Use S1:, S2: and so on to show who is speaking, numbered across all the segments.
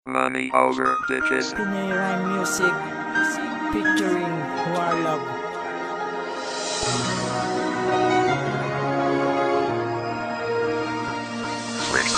S1: Money over bitches.
S2: Pinay Rhyme Music featuring Warlove.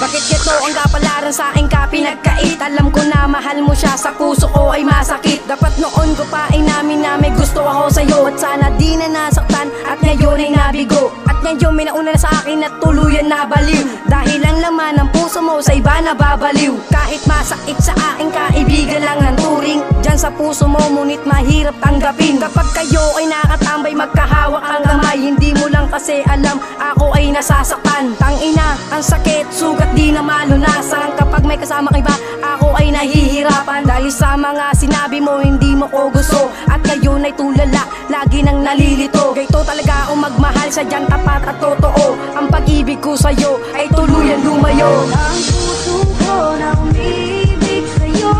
S3: Bakit ito ang kapalaran sa aking ka pinagkait? Alam ko na mahal mo siya, sa puso ko ay masakit. Dapat noon ko pa inamin na may gusto ako sa'yo, at sana di na nasaktan at ngayon ay nabigo. At ngayon may nauna na sa akin at tuluyan na baliw, dahil ang laman ng puso mo sa iba nababaliw. Kahit masakit sa aking kaibigan lang ng turing, dyan sa puso mo ngunit mahirap tanggapin. Kapag kayo ay nakatambay magkahawak ang kamay, hindi mo lang kasi alam ako ay nasasaktan. Tangina, ang sakit, sugat di na malunasan. Kapag may kasama kay ba, ako ay nahihirapan, dahil sa mga sinabi mo hindi mo ko gusto. At ngayon ay tulala, lagi nang nalilito. Gayto talaga o magmahal, sadyang tapat at totoo. Ang pag-ibig ko sa'yo ay tuluyan lumayo.
S4: Ang puso ko na umibig sa'yo,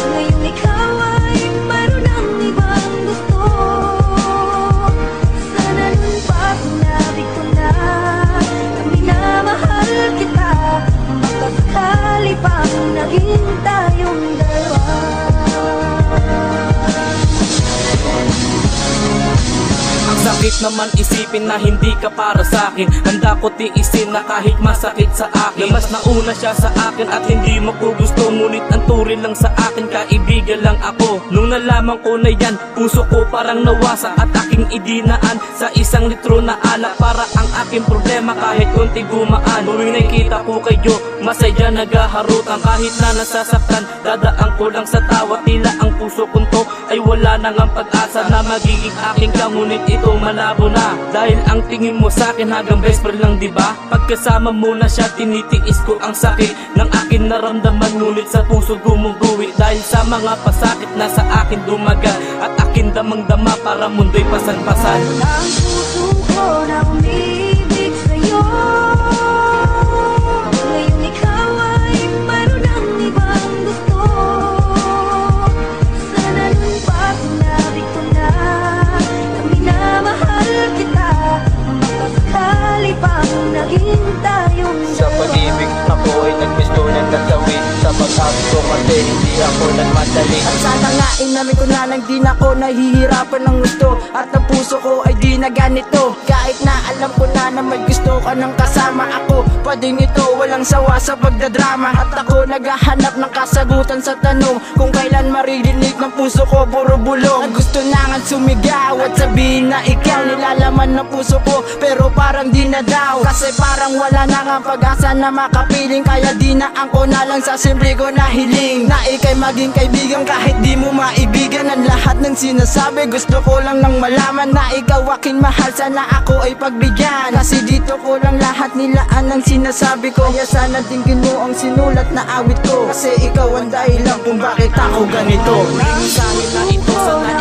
S4: ngayon ikaw ay mayroon ng ibang gusto. Sana nun pa sinabi ko na minamahal kita, magkakali pang naging tayong dalawa.
S5: Ang sakit naman isipin na hindi ka para sa'kin. Handa ko tiisin na kahit masakit sa akin, na mas nauna siya sa akin at hindi mo ko gusto. Ngunit ang turin lang sa akin, kaibigan lang ako. Nung nalaman ko na yan, puso ko parang nawasak at aking idinaan sa isang litro na alak para ang aking problema kahit konti gumaan. Tuwing nakita ko kayo, masaya naghaharutan. Kahit na nasasaktan, dadaan ko lang sa tawa. Tila ang puso kong to ay wala nang ang pag-asa na magiging aking ka. Ngunit ito malabo na, dahil ang tingin mo sa'kin hanggang best friend lang, diba? Pagkasama mo na siya, tinitiis ko ang sakit ng akin naramdaman. Ngunit sa puso gumuguwi dahil sa mga pasakit na sa akin dumaga, at akin damang-dama para mundo'y pasan-pasan.
S4: Ang puso ko na umibig sa'yo, ngayon ikaw ay mayroon ng ibang gusto. Sana nun pa sinabi ko na minamahal kita, magkakali pang naging tayong dalawa.
S6: Sa pag-ibig ako ay nagmisto ng nasawin, sa pag-abot ko kasi hindi ako nagmadali.
S2: At sana nga inamin ko na nang di na ako nahihirapan ng gusto, at ang puso ko ay di na ganito. Kahit na alam ko na may gusto ka ng kasama ako, pwedeng ito walang sawa sa pagdadrama. At ako naghahanap ng kasagutan sa tanong kung kailan maririnig ng puso ko puro bulong. At gusto na nga sumigaw at sabihin na ikaw nilalaman ng puso ko, pero parang di na daw, kasi parang wala na nga pag-asa na makapiling. Kaya di na ako na lang sa simple ko na hiling, na ikay maging kaibigan kahit di mo maibigan ang lahat ng sinasabi. Gusto ko lang nang malaman na ikaw aking mahal, sana ako ay pagbigyan, kasi dito ko lang lahat nilaan ang sinasabi ko. Kaya sana tingin mo ang sinulat na awit ko, kasi ikaw ang dahilan kung bakit ako ganito.
S5: Mensahe na ito sana